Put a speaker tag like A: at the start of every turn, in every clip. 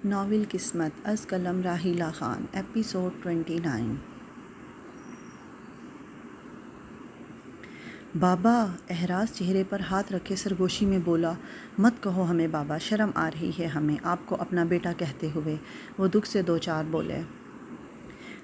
A: Novel किस्मत अज़ कलम राहीला ख़ान एपिसोड 29। बाबा, एहराज चेहरे पर हाथ रखे सरगोशी में बोला, मत कहो हमें बाबा, शर्म आ रही है हमें आपको अपना बेटा कहते हुए। वो दुख से दो चार बोले।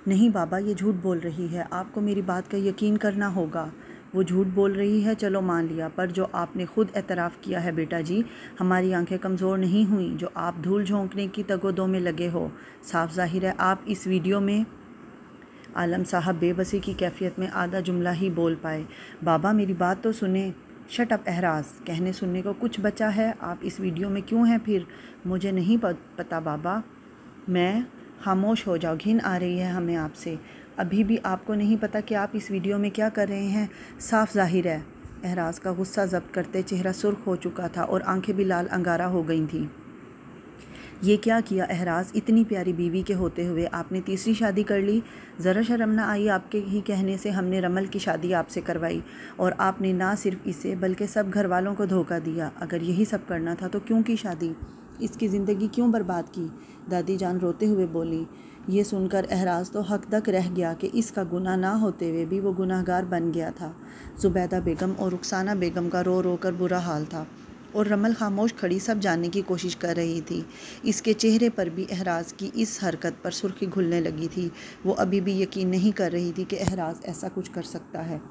A: नहीं बाबा, ये झूठ बोल रही है, आपको मेरी बात का यकीन करना होगा। वो झूठ बोल रही है, चलो मान लिया, पर जो आपने खुद एतराफ़ किया है बेटा जी, हमारी आंखें कमज़ोर नहीं हुई जो आप धूल झोंकने की तगोदों में लगे हो। साफ जाहिर है आप इस वीडियो में। आलम साहब बेबसी की कैफियत में आधा जुमला ही बोल पाए। बाबा मेरी बात तो सुने। शट अप एहराज, कहने सुनने को कुछ बचा है? आप इस वीडियो में क्यों हैं फिर? मुझे नहीं पता बाबा। मैं खामोश हो जाओ, घिन आ रही है हमें आपसे। अभी भी आपको नहीं पता कि आप इस वीडियो में क्या कर रहे हैं? साफ जाहिर है। एहराज का गुस्सा जब्त करते चेहरा सुर्ख हो चुका था और आंखें भी लाल अंगारा हो गई थीं। ये क्या किया एहराज? इतनी प्यारी बीवी के होते हुए आपने तीसरी शादी कर ली। ज़रा शर्म ना आई? आपके ही कहने से हमने रमल की शादी आपसे करवाई और आपने ना सिर्फ इसे बल्कि सब घर वालों को धोखा दिया। अगर यही सब करना था तो क्यों की शादी? इसकी ज़िंदगी क्यों बर्बाद की? दादी जान रोते हुए बोली। ये सुनकर एहराज तो हकदक रह गया कि इसका गुनाह ना होते हुए भी वो गुनाहगार बन गया था। जुबैदा बेगम और रुखसाना बेगम का रो रो कर बुरा हाल था और रमल खामोश खड़ी सब जानने की कोशिश कर रही थी। इसके चेहरे पर भी एहराज की इस हरकत पर सुर्खी घुलने लगी थी। वो अभी भी यकीन नहीं कर रही थी कि एहराज ऐसा कुछ कर सकता है।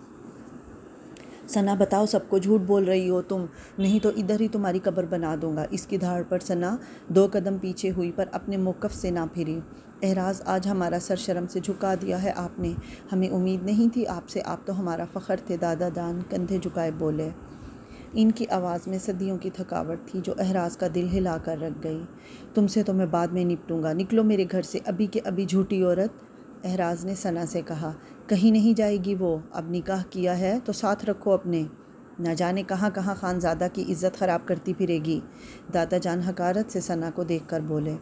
A: सना बताओ, सबको झूठ बोल रही हो तुम, नहीं तो इधर ही तुम्हारी कब्र बना दूंगा। इसकी धाड़ पर सना 2 कदम पीछे हुई पर अपने मौक़िफ़ से ना फिरी। एहराज, आज हमारा सर शर्म से झुका दिया है आपने। हमें उम्मीद नहीं थी आपसे, आप तो हमारा फ़ख्र थे। दादा दान कंधे झुकाए बोले। इनकी आवाज़ में सदियों की थकावट थी जो एहराज का दिल हिला कर रख गई। तुमसे तो मैं बाद में निपटूंगा, निकलो मेरे घर से अभी के अभी, झूठी औरत। एहराज ने सना से कहा। कहीं नहीं जाएगी वो, अब निकाह किया है तो साथ रखो अपने। न जाने कहाँ कहाँ खानज़ादा की इज़्ज़त ख़राब करती फिरेगी। दादा जान हकारत से सना को देखकर बोले।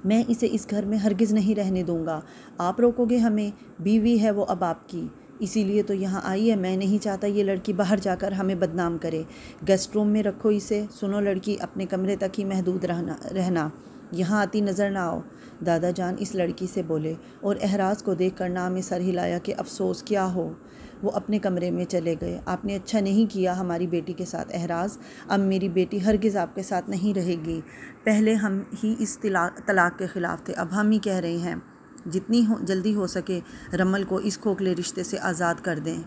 A: मैं इसे इस घर में हरगिज़ नहीं रहने दूंगा। आप रोकोगे हमें? बीवी है वो अब आपकी, इसीलिए तो यहाँ आई है। मैं नहीं चाहता ये लड़की बाहर जाकर हमें बदनाम करे। गेस्ट रूम में रखो इसे। सुनो लड़की, अपने कमरे तक ही महदूद रहना, यहाँ आती नज़र ना आओ। दादा जान इस लड़की से बोले और एहराज को देख कर नाम में सर हिलाया कि अफसोस क्या हो। वो अपने कमरे में चले गए। आपने अच्छा नहीं किया हमारी बेटी के साथ एहराज। अब मेरी बेटी हरगिज़ आपके साथ नहीं रहेगी। पहले हम ही इस तलाक के ख़िलाफ़ थे, अब हम ही कह रहे हैं जितनी जल्दी हो सके रमल को इस खोखले रिश्ते से आज़ाद कर दें।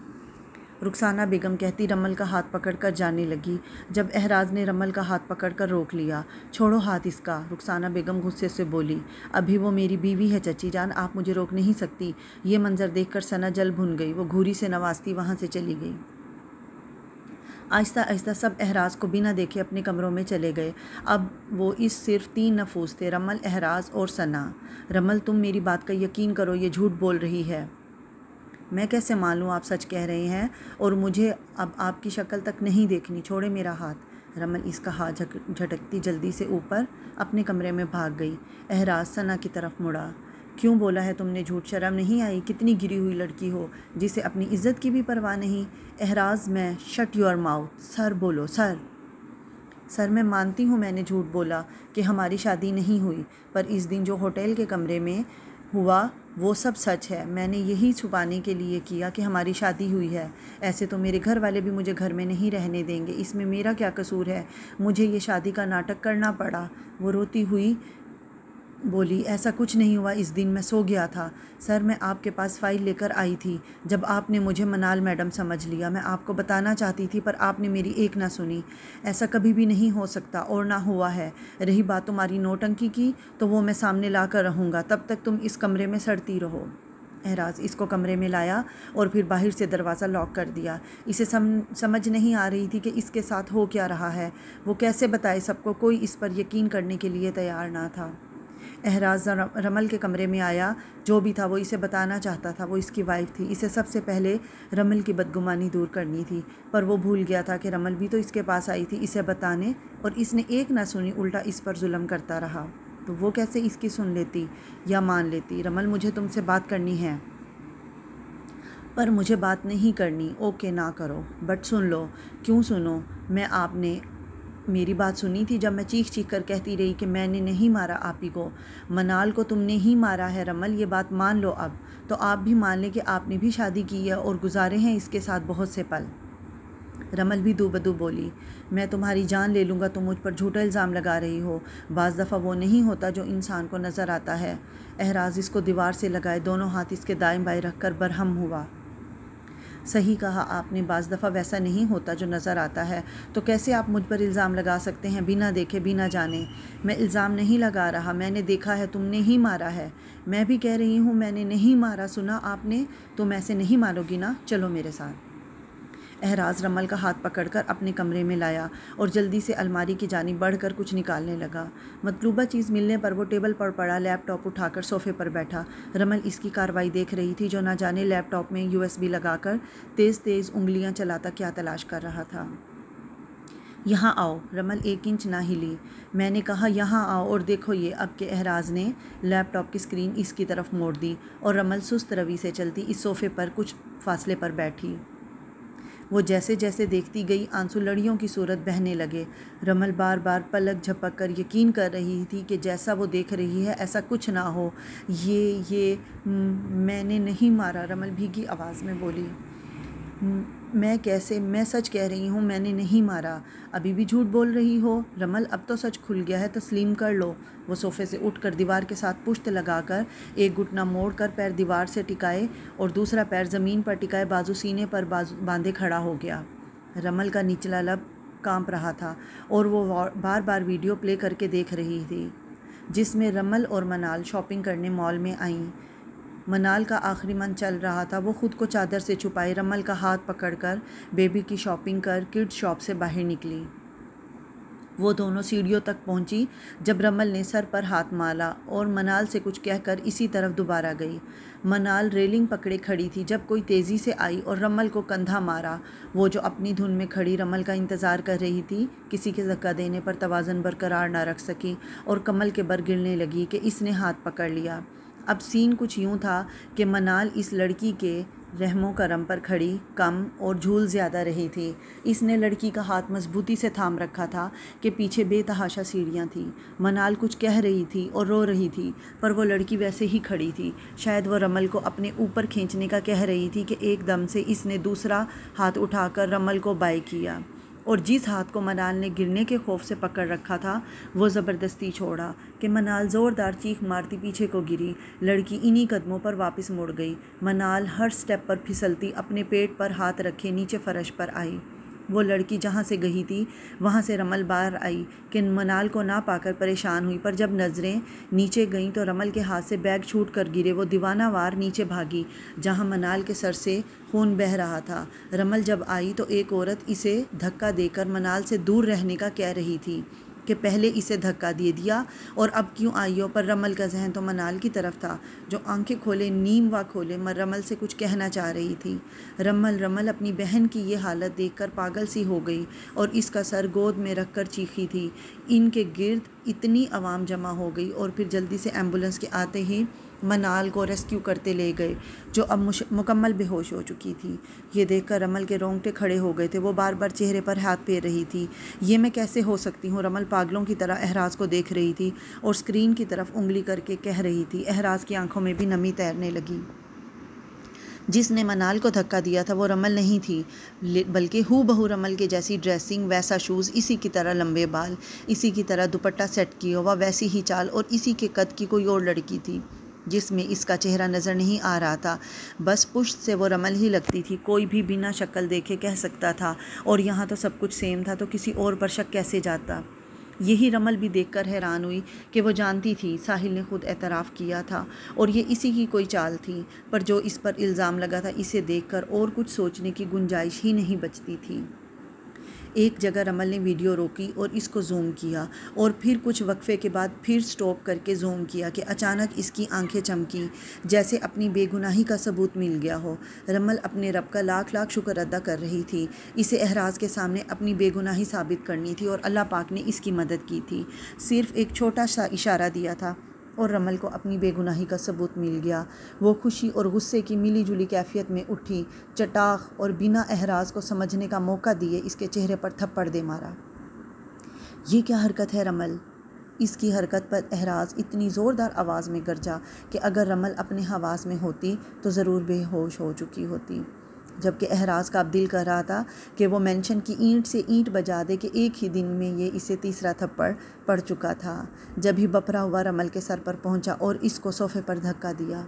A: रुखसाना बेगम कहती रमल का हाथ पकड़कर जाने लगी, जब एहराज ने रमल का हाथ पकड़कर रोक लिया। छोड़ो हाथ इसका, रुखसाना बेगम गुस्से से बोली। अभी वो मेरी बीवी है चची जान, आप मुझे रोक नहीं सकती। ये मंजर देखकर सना जल भुन गई। वो घूरी से नवाजती वहाँ से चली गई। आहिस्ता आहिस्ता सब एहराज को बिना देखे अपने कमरों में चले गए। अब वो इस सिर्फ 3 नफूस थे, रमल, एहराज और सना। रमल, तुम मेरी बात का यकीन करो, ये झूठ बोल रही है। मैं कैसे मान लूँ आप सच कह रहे हैं? और मुझे अब आपकी शक्ल तक नहीं देखनी। छोड़े मेरा हाथ। रमल इसका हाथ झटकती जल्दी से ऊपर अपने कमरे में भाग गई। एहराज सना की तरफ मुड़ा। क्यों बोला है तुमने झूठ? शर्म नहीं आई? कितनी गिरी हुई लड़की हो जिसे अपनी इज्जत की भी परवाह नहीं। एहराज, मैं शट योर माउथ। सर बोलो सर। सर, मैं मानती हूँ मैंने झूठ बोला कि हमारी शादी नहीं हुई, पर इस दिन जो होटल के कमरे में हुआ वो सब सच है। मैंने यही छुपाने के लिए किया कि हमारी शादी हुई है। ऐसे तो मेरे घर वाले भी मुझे घर में नहीं रहने देंगे, इसमें मेरा क्या कसूर है? मुझे ये शादी का नाटक करना पड़ा। वो रोती हुई बोली, ऐसा कुछ नहीं हुआ, इस दिन मैं सो गया था। सर, मैं आपके पास फ़ाइल लेकर आई थी जब आपने मुझे मनाल मैडम समझ लिया। मैं आपको बताना चाहती थी पर आपने मेरी एक ना सुनी। ऐसा कभी भी नहीं हो सकता और ना हुआ है। रही बात तुम्हारी नौटंकी की, तो वो मैं सामने ला कर रहूँगा, तब तक तुम इस कमरे में सड़ती रहो। एहराज इसको कमरे में लाया और फिर बाहर से दरवाज़ा लॉक कर दिया। इसे समझ नहीं आ रही थी कि इसके साथ हो क्या रहा है। वो कैसे बताए सबको? कोई इस पर यकीन करने के लिए तैयार ना था। एहराज रमल के कमरे में आया। जो भी था वो इसे बताना चाहता था। वो इसकी वाइफ थी, इसे सबसे पहले रमल की बदगुमानी दूर करनी थी, पर वो भूल गया था कि रमल भी तो इसके पास आई थी इसे बताने, और इसने एक ना सुनी, उल्टा इस पर जुल्म करता रहा। तो वो कैसे इसकी सुन लेती या मान लेती? रमल, मुझे तुमसे बात करनी है। पर मुझे बात नहीं करनी। ओके, ना करो, बट सुन लो। क्यों सुनो? मैं आपने मेरी बात सुनी थी जब मैं चीख चीख कर कहती रही कि मैंने नहीं मारा आप ही को? मनाल को तुमने ही मारा है रमल, ये बात मान लो अब। तो आप भी मान लें कि आपने भी शादी की है और गुजारे हैं इसके साथ बहुत से पल। रमल भी दूबदू बोली, मैं तुम्हारी जान ले लूँगा, तुम मुझ पर झूठा इल्ज़ाम लगा रही हो। बाज़ दफ़ा वो नहीं होता जो इंसान को नज़र आता है। एहराज इसको दीवार से लगाए दोनों हाथ इसके दाएं बाएं रख कर बरहम हुआ। सही कहा आपने, बाज़ दफ़ा वैसा नहीं होता जो नज़र आता है। तो कैसे आप मुझ पर इल्ज़ाम लगा सकते हैं बिना देखे बिना जाने? मैं इल्ज़ाम नहीं लगा रहा, मैंने देखा है, तुमने ही मारा है। मैं भी कह रही हूँ मैंने नहीं मारा, सुना आपने? तुम ऐसे नहीं मारोगी ना, चलो मेरे साथ। एहराज रमल का हाथ पकड़कर अपने कमरे में लाया और जल्दी से अलमारी की जानिब बढ़कर कुछ निकालने लगा। मतलूबा चीज़ मिलने पर वो टेबल पर पड़ा लैपटॉप उठाकर सोफ़े पर बैठा। रमल इसकी कार्रवाई देख रही थी जो ना जाने लैपटॉप में USB लगाकर तेज़ तेज़ उंगलियां चलाता क्या तलाश कर रहा था। यहाँ आओ। रमल 1 इंच ना हिली। मैंने कहा यहाँ आओ और देखो ये। अब के एहराज ने लैपटॉप की स्क्रीन इसकी तरफ मोड़ दी और रमल सुस्त रवि से चलती इस सोफ़े पर कुछ फासले पर बैठी। वो जैसे जैसे देखती गई आंसू लड़ियों की सूरत बहने लगे। रमल बार बार पलक झपक कर यकीन कर रही थी कि जैसा वो देख रही है ऐसा कुछ ना हो। मैंने नहीं मारा, रमल भीगी आवाज़ में बोली। मैं कैसे? मैं सच कह रही हूँ, मैंने नहीं मारा। अभी भी झूठ बोल रही हो? रमल अब तो सच खुल गया है, तस्लीम कर लो। वो सोफ़े से उठकर दीवार के साथ पुश्त लगाकर एक घुटना मोड़कर पैर दीवार से टिकाए और दूसरा पैर ज़मीन पर टिकाए बाजू सीने पर बांधे खड़ा हो गया। रमल का निचला लब कांप रहा था और वो बार बार वीडियो प्ले करके देख रही थी जिसमें रमल और मनाल शॉपिंग करने मॉल में आईं। मनाल का आखिरी मन चल रहा था। वो खुद को चादर से छुपाए रमल का हाथ पकड़कर बेबी की शॉपिंग कर किड्स शॉप से बाहर निकली। वो दोनों सीढ़ियों तक पहुंची जब रमल ने सर पर हाथ मारा और मनाल से कुछ कहकर इसी तरफ दोबारा गई। मनाल रेलिंग पकड़े खड़ी थी जब कोई तेज़ी से आई और रमल को कंधा मारा। वो जो अपनी धुन में खड़ी रमल का इंतज़ार कर रही थी किसी के धक्का देने पर तवाज़ुन बरकरार न रख सकी और कमल के बर गिरने लगी कि इसने हाथ पकड़ लिया। अब सीन कुछ यूँ था कि मनाल इस लड़की के रहमो करम पर खड़ी कम और झूल ज़्यादा रही थी। इसने लड़की का हाथ मजबूती से थाम रखा था कि पीछे बेतहाशा सीढ़ियाँ थीं। मनाल कुछ कह रही थी और रो रही थी पर वो लड़की वैसे ही खड़ी थी। शायद वो रमल को अपने ऊपर खींचने का कह रही थी कि एकदम से इसने दूसरा हाथ उठाकर रमल को बाय किया और जिस हाथ को मनाल ने गिरने के खौफ से पकड़ रखा था वो ज़बरदस्ती छोड़ा कि मनाल ज़ोरदार चीख मारती पीछे को गिरी। लड़की इन्हीं कदमों पर वापस मुड़ गई। मनाल हर स्टेप पर फिसलती अपने पेट पर हाथ रखे नीचे फर्श पर आई। वो लड़की जहाँ से गई थी वहाँ से रमल बाहर आई कि मनाल को ना पाकर परेशान हुई, पर जब नज़रें नीचे गईं तो रमल के हाथ से बैग छूट कर गिरे। वो दीवानावार नीचे भागी जहाँ मनाल के सर से खून बह रहा था। रमल जब आई तो एक औरत इसे धक्का देकर मनाल से दूर रहने का कह रही थी कि पहले इसे धक्का दे दिया और अब क्यों आई हो। पर रमल का जहन तो मनाल की तरफ था जो आंखें खोले नीम व खोले रमल से कुछ कहना चाह रही थी। रमल अपनी बहन की ये हालत देखकर पागल सी हो गई और इसका सर गोद में रखकर चीखी थी। इनके गिर्द इतनी आवाम जमा हो गई और फिर जल्दी से एम्बुलेंस के आते ही मनाल को रेस्क्यू करते ले गए जो अब मुकम्मल बेहोश हो चुकी थी। ये देखकर रमल के रोंगटे खड़े हो गए थे। वो बार बार चेहरे पर हाथ फेर रही थी। ये मैं कैसे हो सकती हूँ? रमल पागलों की तरह एहराज को देख रही थी और स्क्रीन की तरफ उंगली करके कह रही थी। एहराज की आंखों में भी नमी तैरने लगी। जिसने मनाल को धक्का दिया था वो रमल नहीं थी बल्कि हूबहू रमल के जैसी ड्रेसिंग, वैसा शूज़, इसी की तरह लंबे बाल, इसी की तरह दुपट्टा सेट किया हुआ, वैसी ही चाल और इसी के कद की कोई और लड़की थी जिसमें इसका चेहरा नज़र नहीं आ रहा था। बस पुश्त से वो रमल ही लगती थी। कोई भी बिना शक्ल देखे कह सकता था और यहाँ तो सब कुछ सेम था तो किसी और पर शक कैसे जाता। यही रमल भी देखकर हैरान हुई कि वो जानती थी साहिल ने खुद एतराफ़ किया था और ये इसी की कोई चाल थी, पर जो इस पर इल्ज़ाम लगा था इसे देखकर और कुछ सोचने की गुंजाइश ही नहीं बचती थी। एक जगह रमल ने वीडियो रोकी और इसको जूम किया और फिर कुछ वक्फे के बाद फिर स्टॉप करके जूम किया कि अचानक इसकी आंखें चमकी जैसे अपनी बेगुनाही का सबूत मिल गया हो। रमल अपने रब का लाख लाख शुक्र अदा कर रही थी। इसे एहराज के सामने अपनी बेगुनाही साबित करनी थी और अल्लाह पाक ने इसकी मदद की थी। सिर्फ एक छोटा सा इशारा दिया था और रमल को अपनी बेगुनाही का सबूत मिल गया। वो खुशी और गुस्से की मिली जुली कैफियत में उठी, चटाख और बिना एहराज को समझने का मौका दिए इसके चेहरे पर थप्पड़ दे मारा। ये क्या हरकत है रमल? इसकी हरकत पर एहराज इतनी ज़ोरदार आवाज़ में गरजा कि अगर रमल अपने हवास में होती तो ज़रूर बेहोश हो चुकी होती। जबकि एहराज का अब दिल कर रहा था कि वो मेंशन की ईंट से ईंट बजा दे कि एक ही दिन में ये इसे तीसरा थप्पड़ पड़ चुका था। जब ही बपरा हुआ रमल के सर पर पहुंचा और इसको सोफे पर धक्का दिया।